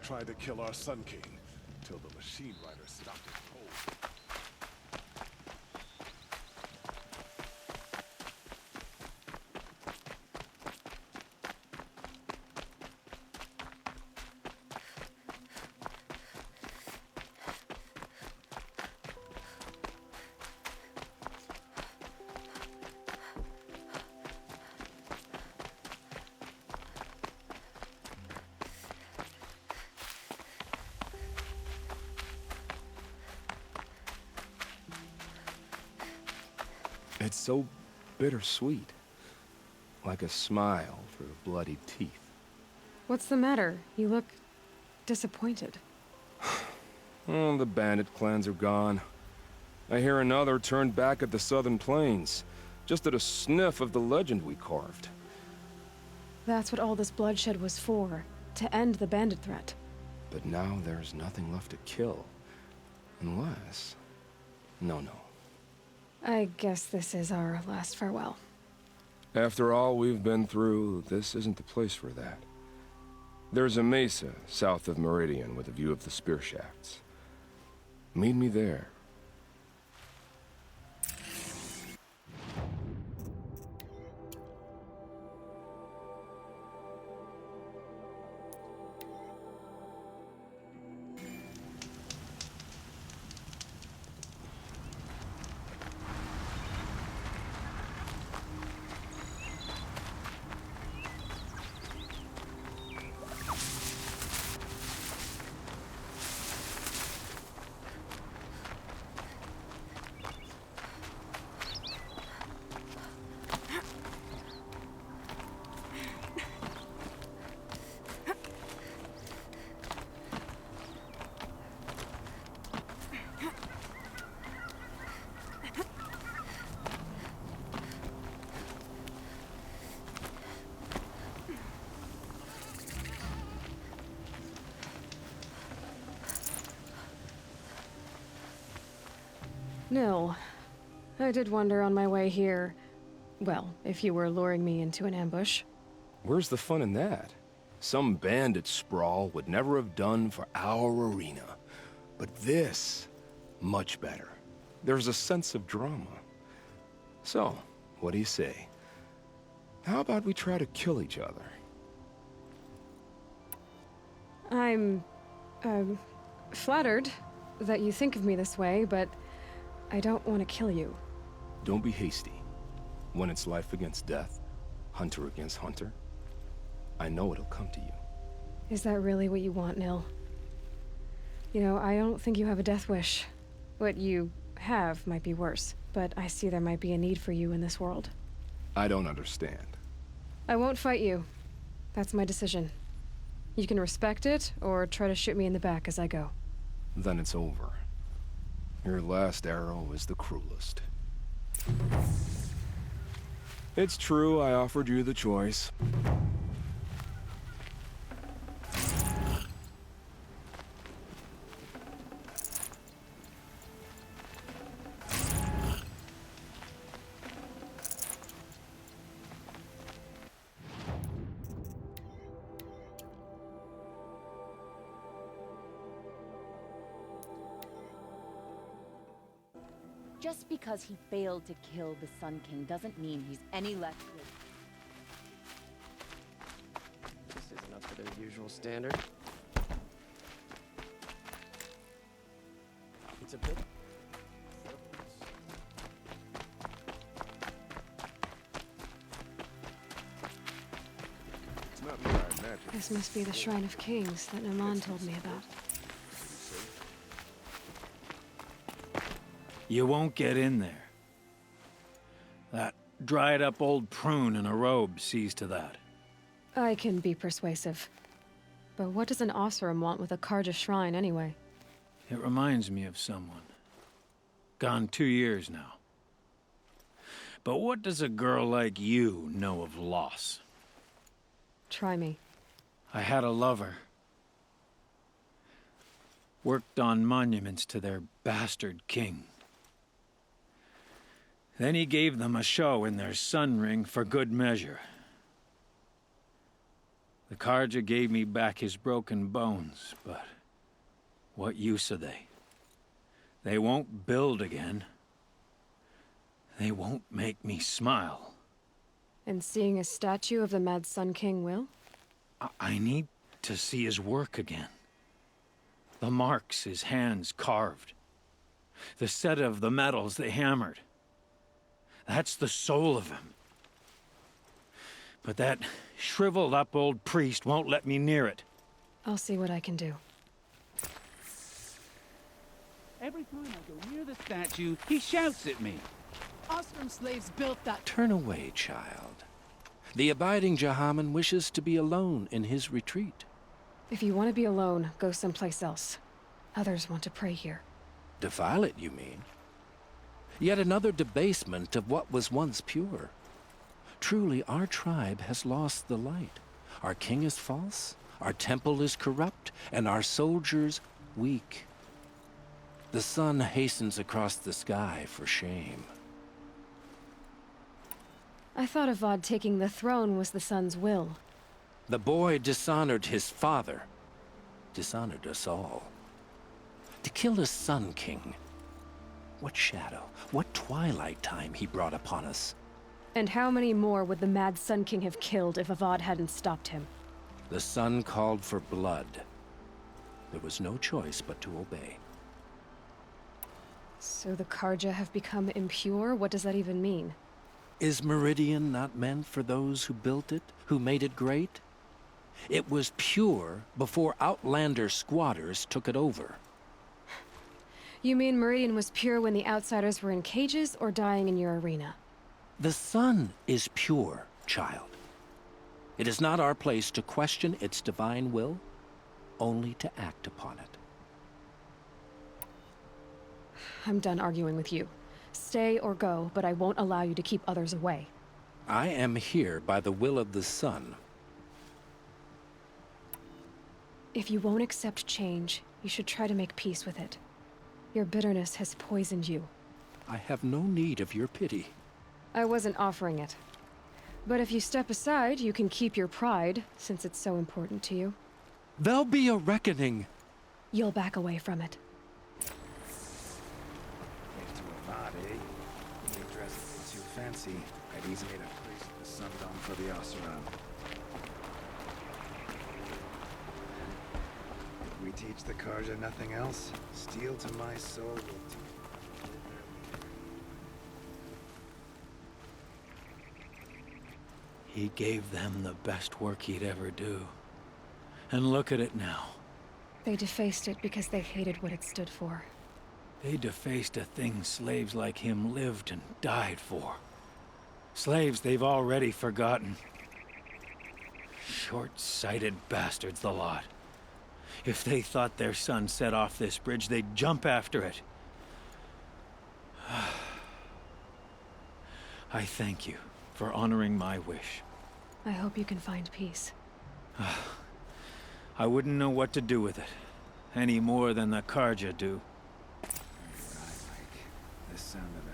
tried to kill our Sun King, till the machine rider stopped it cold. It's so bittersweet. Like a smile through bloody teeth. What's the matter? You look disappointed. Oh, the bandit clans are gone. I hear another turned back at the southern plains, just at a sniff of the legend we carved. That's what all this bloodshed was for, to end the bandit threat. But now there's nothing left to kill. Unless... No. I guess this is our last farewell. After all we've been through, this isn't the place for that. There's a mesa south of Meridian with a view of the spear shafts. Meet me there. Nil, I did wonder on my way here, well, if you were luring me into an ambush. Where's the fun in that? Some bandit sprawl would never have done for our arena. But this, much better. There's a sense of drama. So, what do you say? How about we try to kill each other? I'm flattered that you think of me this way, but I don't want to kill you. Don't be hasty. When it's life against death, hunter against hunter, I know it'll come to you. Is that really what you want, Nil? You know, I don't think you have a death wish. What you have might be worse, but I see there might be a need for you in this world. I don't understand. I won't fight you. That's my decision. You can respect it, or try to shoot me in the back as I go. Then it's over. Your last arrow is the cruelest. It's true, I offered you the choice. Just because he failed to kill the Sun King doesn't mean he's any less good. This isn't up to their usual standard. It's a bit... It's not what I imagined. This must be the Shrine of Kings that Naman told me about. You won't get in there. That dried-up old prune in a robe sees to that. I can be persuasive. But what does an Oseram want with a Karja shrine, anyway? It reminds me of someone. Gone 2 years now. But what does a girl like you know of loss? Try me. I had a lover. Worked on monuments to their bastard king. Then he gave them a show in their sun ring for good measure. The Karja gave me back his broken bones, but what use are they? They won't build again. They won't make me smile. And seeing a statue of the Mad Sun King will? I need to see his work again. The marks his hands carved. The set of the metals they hammered. That's the soul of him. But that shriveled up old priest won't let me near it. I'll see what I can do. Every time I go near the statue, he shouts at me. Ostrom slaves built that. Turn away, child. The abiding Jahaman wishes to be alone in his retreat. If you want to be alone, go someplace else. Others want to pray here. Defile it, you mean? Yet another debasement of what was once pure. Truly, our tribe has lost the light. Our king is false, our temple is corrupt, and our soldiers weak. The sun hastens across the sky for shame. I thought Avad taking the throne was the sun's will. The boy dishonored his father, dishonored us all. To kill a Sun King. What shadow, what twilight time he brought upon us. And how many more would the Mad Sun King have killed if Avad hadn't stopped him? The sun called for blood. There was no choice but to obey. So the Karja have become impure? What does that even mean? Is Meridian not meant for those who built it, who made it great? It was pure before Outlander squatters took it over. You mean Meridian was pure when the outsiders were in cages or dying in your arena? The sun is pure, child. It is not our place to question its divine will, only to act upon it. I'm done arguing with you. Stay or go, but I won't allow you to keep others away. I am here by the will of the sun. If you won't accept change, you should try to make peace with it. Your bitterness has poisoned you. I have no need of your pity. I wasn't offering it. But if you step aside, you can keep your pride, since it's so important to you. There'll be a reckoning. You'll back away from it. Gave to a body. He dressed too fancy. I'd easily made a priest the sundown for the Oseram. If we teach the Karja nothing else, steel to my soul will teach. He gave them the best work he'd ever do. And look at it now. They defaced it because they hated what it stood for. They defaced a thing slaves like him lived and died for. Slaves they've already forgotten. Short-sighted bastards, the lot. If they thought their son set off this bridge, they'd jump after it. I thank you for honoring my wish. I hope you can find peace. I wouldn't know what to do with it, any more than the Karja do. I like the sound of that.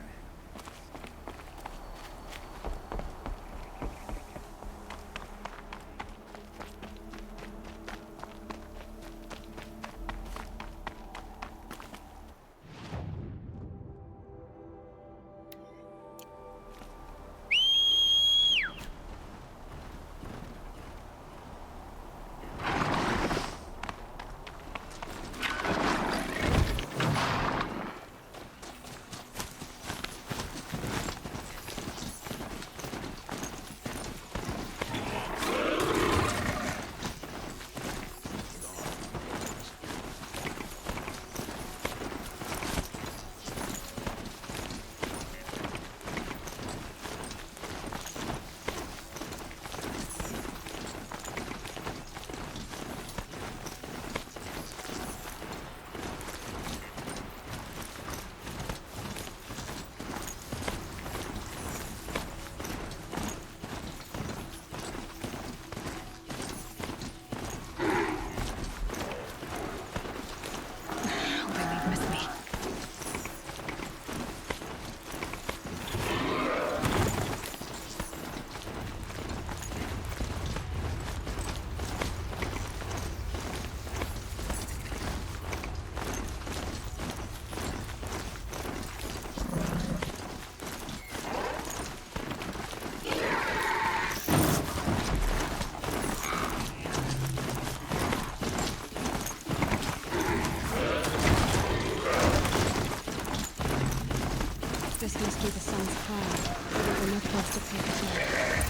must be the sun's cloud, but we're not close to focus now.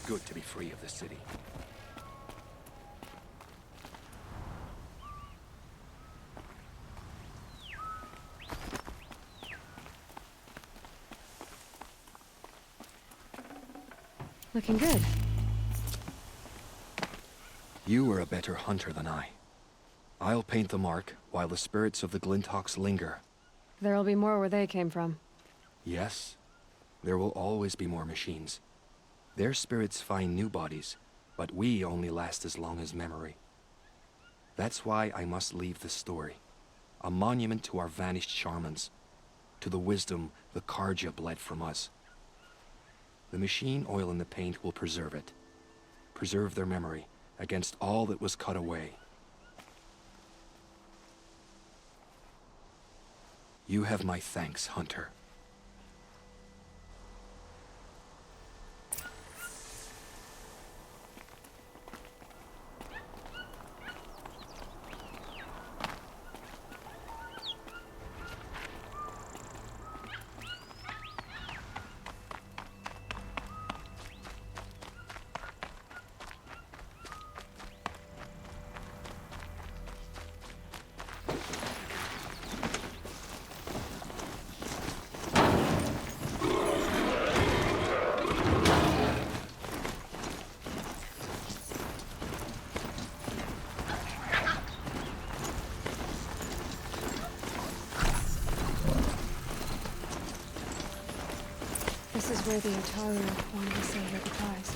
Good to be free of the city. Looking good. You are a better hunter than I. I'll paint the mark while the spirits of the Glinthawks linger. There'll be more where they came from. Yes, there will always be more machines. Their spirits find new bodies, but we only last as long as memory. That's why I must leave this story. A monument to our vanished shamans, to the wisdom the Karja bled from us. The machine oil in the paint will preserve it. Preserve their memory against all that was cut away. You have my thanks, Hunter. This is where the Otaru wanted to say their goodbyes.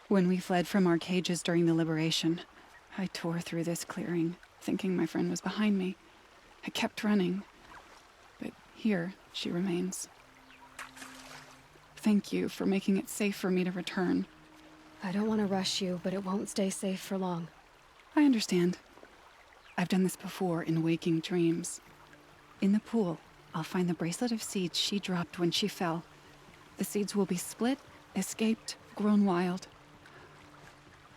When we fled from our cages during the liberation, I tore through this clearing, thinking my friend was behind me. I kept running, but here she remains. Thank you for making it safe for me to return. I don't want to rush you, but it won't stay safe for long. I understand. I've done this before in waking dreams. In the pool, I'll find the bracelet of seeds she dropped when she fell. The seeds will be split, escaped, grown wild.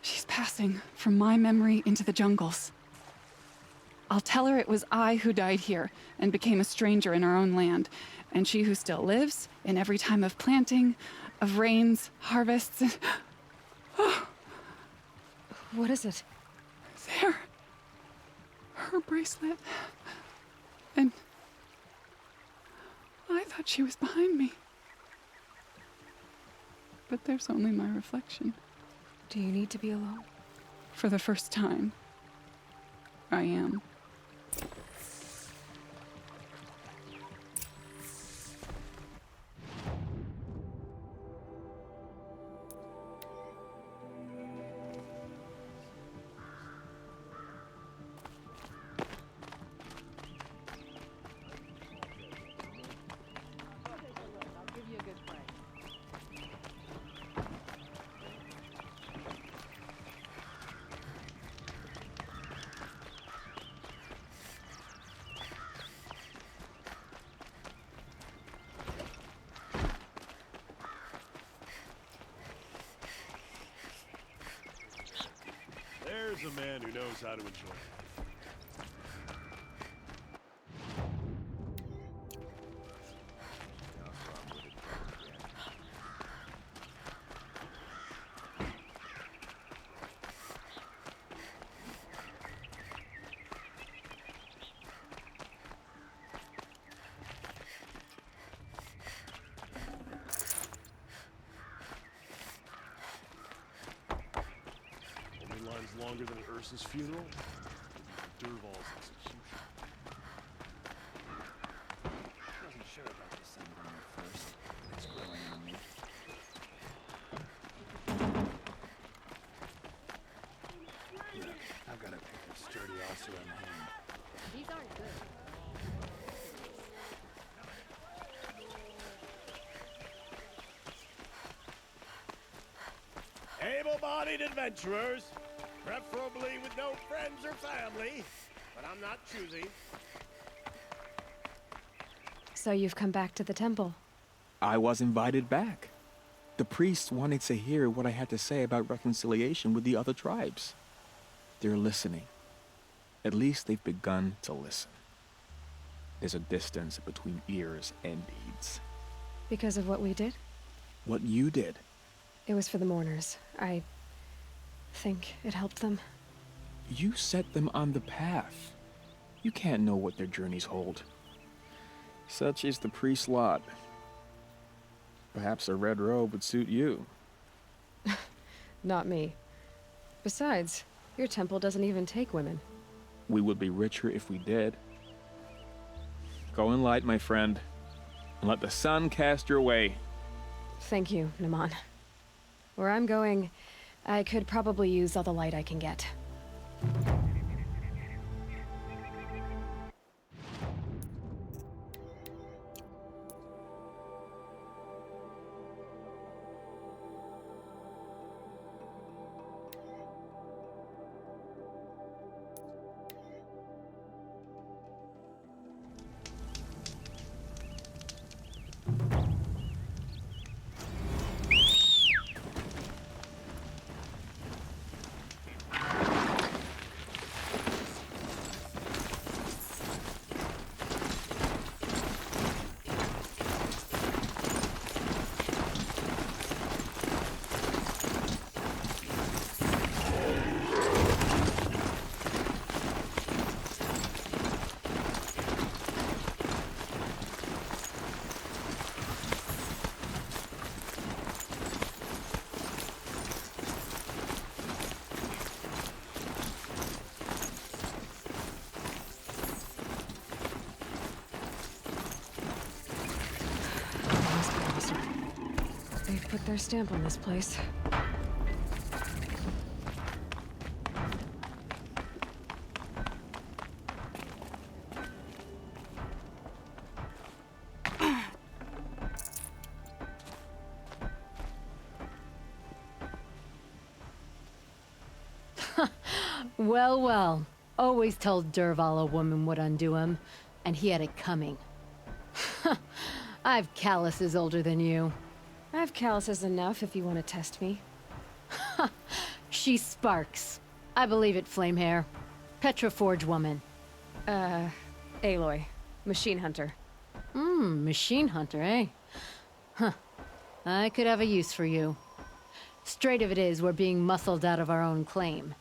She's passing from my memory into the jungles. I'll tell her it was I who died here and became a stranger in our own land, and she who still lives in every time of planting, of rains, harvests, and... What is it? There. Her bracelet. And I thought she was behind me. But there's only my reflection. Do you need to be alone? For the first time, I am. There's a man who knows how to enjoy life. Longer than Ursa's funeral, Dervahl's execution. I wasn't sure about the sunburn at first. It's growing on me. Look, I've got a pair of sturdy ulcer in hand. These aren't good. Able-bodied adventurers, preferably with no friends or family, but I'm not choosy. So you've come back to the temple. I was invited back. The priests wanted to hear what I had to say about reconciliation with the other tribes. They're listening. At least they've begun to listen. There's a distance between ears and deeds. Because of what we did? What you did. It was for the mourners. I think it helped them. You set them on the path. You can't know what their journeys hold. Such is the priest's lot. Perhaps a red robe would suit you. Not me. Besides, your temple doesn't even take women. We would be richer if we did. Go in light, my friend, and let the sun cast your way. Thank you, Naman. Where I'm going, I could probably use all the light I can get. They've put their stamp on this place. Well, well. Always told Derval a woman would undo him, and he had it coming. I've calluses older than you. I have calluses enough if you want to test me. She sparks. I believe it, Flamehair. Petroforge woman. Aloy. Machine hunter. Machine hunter, eh? Huh. I could have a use for you. Straight of it is, we're being muscled out of our own claim.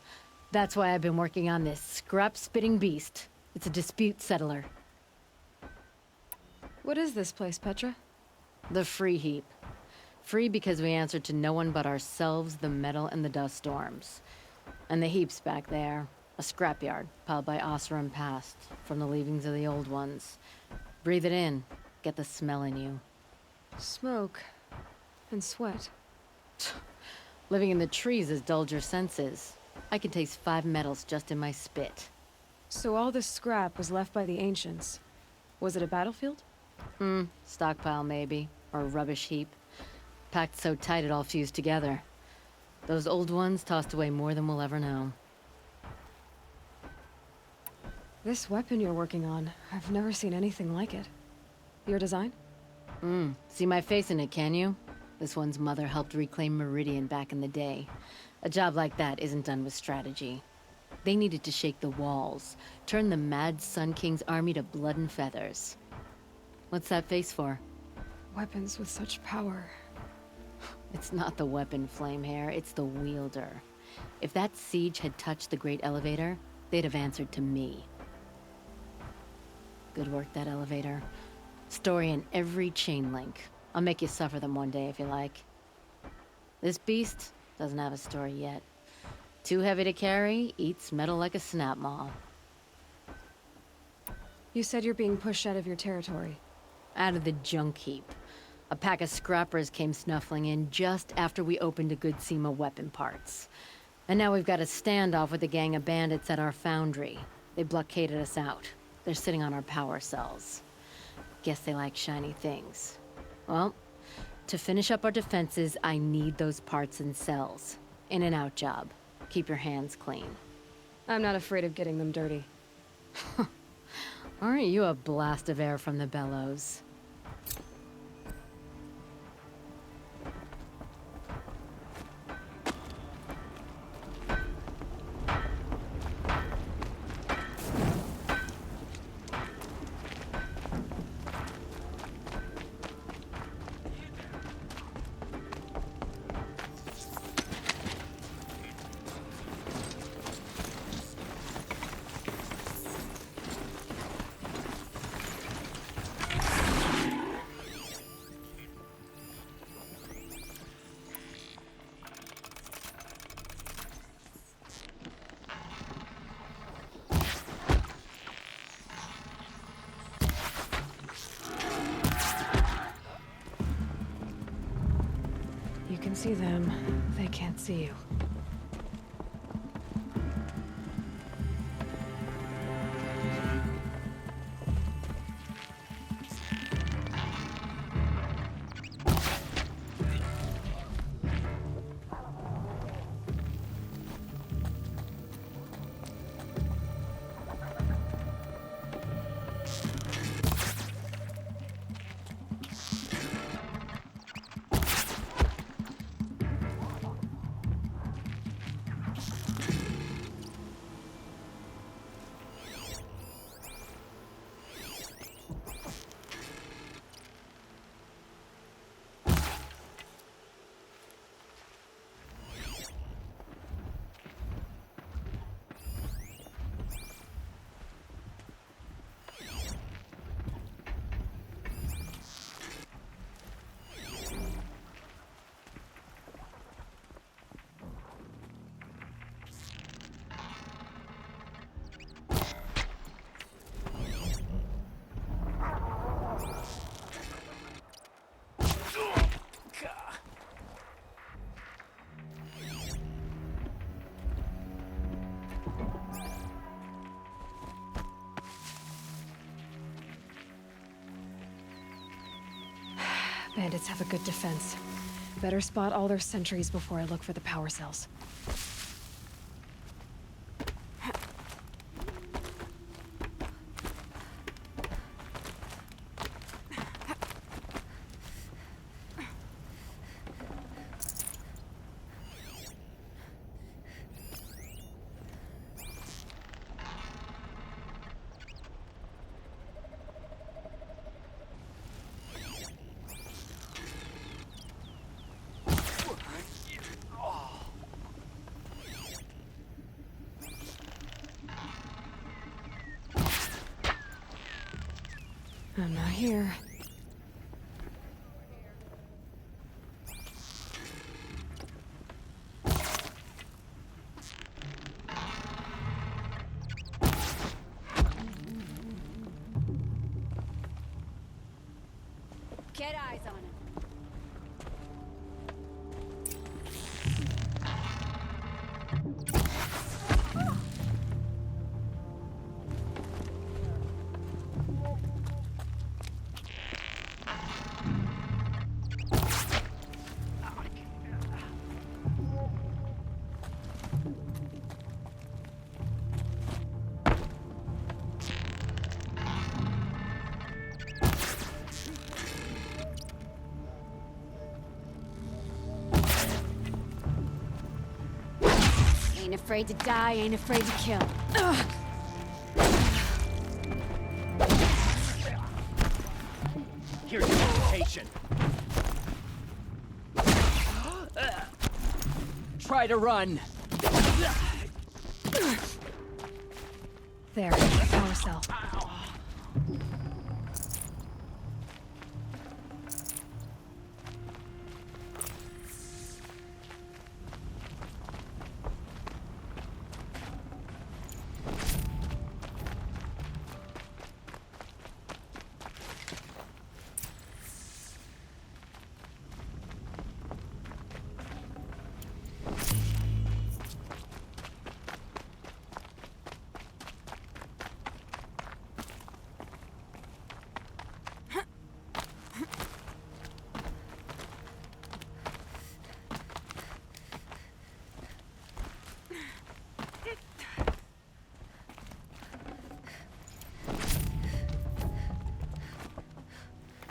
That's why I've been working on this scrap-spitting beast. It's a dispute settler. What is this place, Petra? The Free Heap. Free because we answer to no one but ourselves, the metal, and the dust storms. And the heap's back there. A scrapyard, piled by Oseram past, from the leavings of the old ones. Breathe it in. Get the smell in you. Smoke. And sweat. Living in the trees has dulled your senses. I can taste 5 metals just in my spit. So all this scrap was left by the ancients. Was it a battlefield? Stockpile maybe. Or a rubbish heap. Packed so tight it all fused together. Those old ones tossed away more than we'll ever know. This weapon you're working on, I've never seen anything like it. Your design? See my face in it, can you? This one's mother helped reclaim Meridian back in the day. A job like that isn't done with strategy. They needed to shake the walls, turn the mad Sun King's army to blood and feathers. What's that face for? Weapons with such power. It's not the weapon, Flamehair, it's the wielder. If that siege had touched the Great Elevator, they'd have answered to me. Good work, that elevator. Story in every chain link. I'll make you suffer them one day if you like. This beast doesn't have a story yet. Too heavy to carry, eats metal like a snap maw. You said you're being pushed out of your territory. Out of the junk heap. A pack of scrappers came snuffling in just after we opened a good seam of weapon parts. And now we've got a standoff with a gang of bandits at our foundry. They blockaded us out. They're sitting on our power cells. Guess they like shiny things. Well, to finish up our defenses, I need those parts and cells. In and out job. Keep your hands clean. I'm not afraid of getting them dirty. Aren't you a blast of air from the bellows? You can see them. They can't see you. Bandits have a good defense. Better spot all their sentries before I look for the power cells. I'm not here. Get eyes on him. Ain't afraid to die, ain't afraid to kill. Ugh. Here's your invitation. Try to run. There, power cell.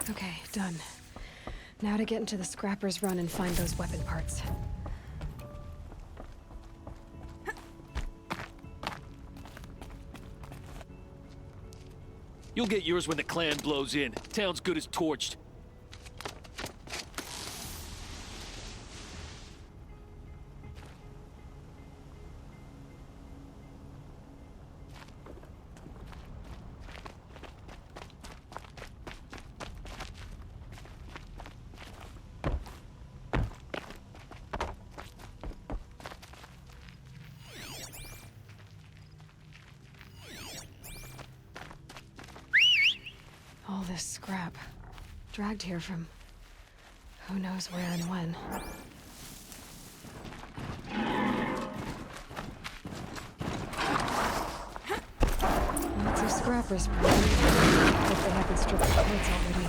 Okay, done. Now to get into the scrapper's run and find those weapon parts. You'll get yours when the clan blows in. Town's good as torched. All this scrap. Dragged here from who knows where and when. Lots of scrappers, probably. Hope they haven't stripped the plates already.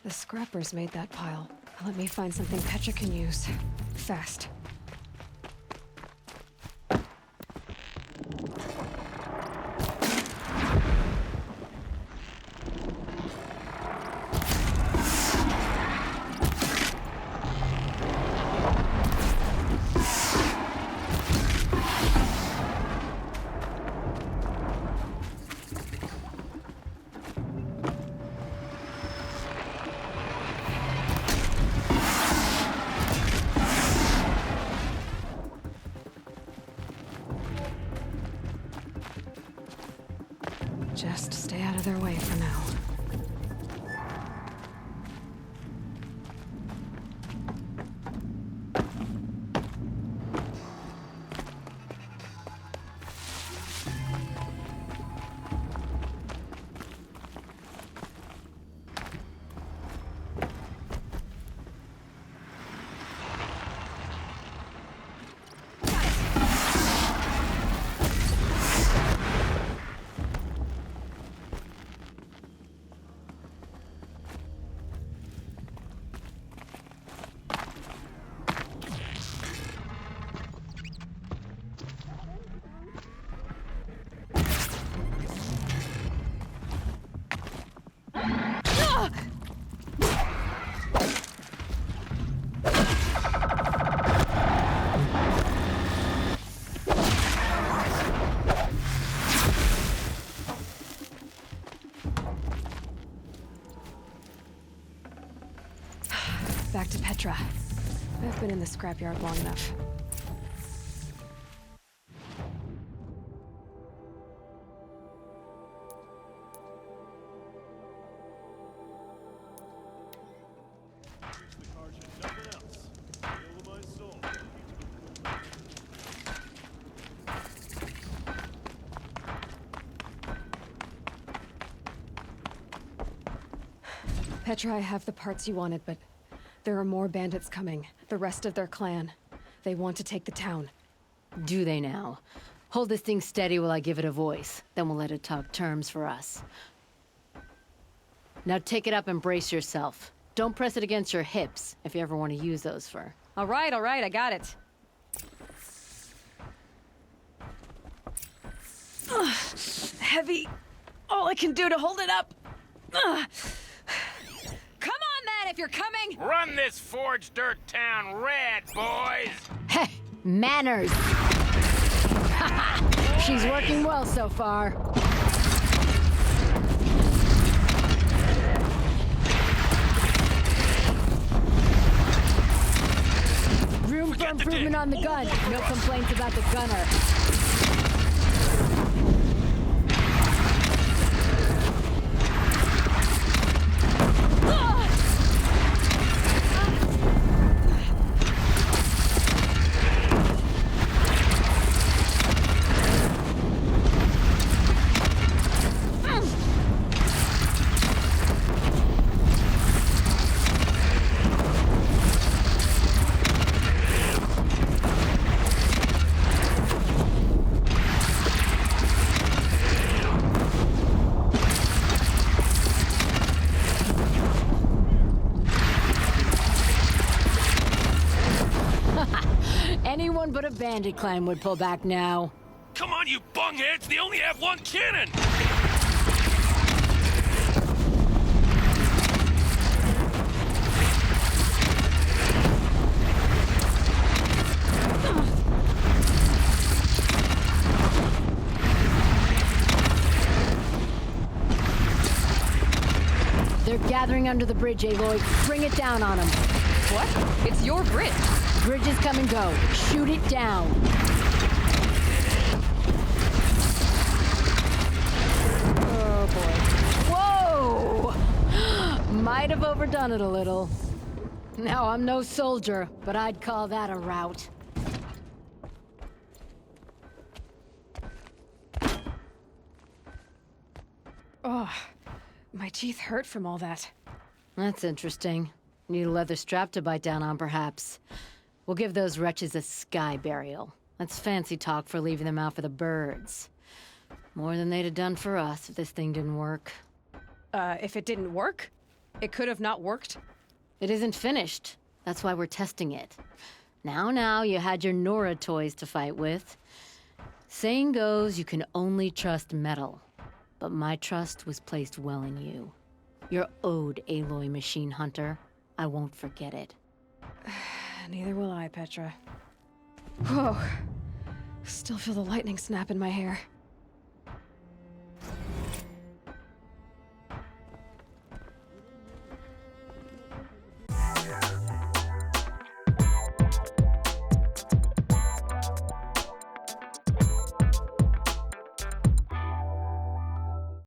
The scrappers made that pile. Let me find something Petra can use. Fast. Just stay out of their way for now. Petra. I've been in the scrapyard long enough. Petra, I have the parts you wanted, but there are more bandits coming. The rest of their clan. They want to take the town. Do they now? Hold this thing steady while I give it a voice. Then we'll let it talk terms for us. Now take it up and brace yourself. Don't press it against your hips, if you ever want to use those for... All right, I got it. Ugh, heavy. All I can do to hold it up. Ugh. Come on, then, if you're coming! Run this forged dirt town red, boys! Heh, manners! She's working well so far. Room for improvement on the gun. No complaints about the gunner. Anyone but a bandit clan would pull back now. Come on, you bungheads! They only have one cannon! They're gathering under the bridge, Aloy. Bring it down on them. What? It's your bridge. Bridges come and go. Shoot it down. Oh, boy. Whoa! Might have overdone it a little. Now, I'm no soldier, but I'd call that a rout. Oh, my teeth hurt from all that. That's interesting. Need a leather strap to bite down on, perhaps. We'll give those wretches a sky burial. That's fancy talk for leaving them out for the birds. More than they'd have done for us if this thing didn't work. If it didn't work? It could have not worked? It isn't finished. That's why we're testing it. Now, you had your Nora toys to fight with. Saying goes, you can only trust metal. But my trust was placed well in you. You're owed, Aloy Machine Hunter. I won't forget it. Neither will I, Petra. Whoa. Still feel the lightning snap in my hair.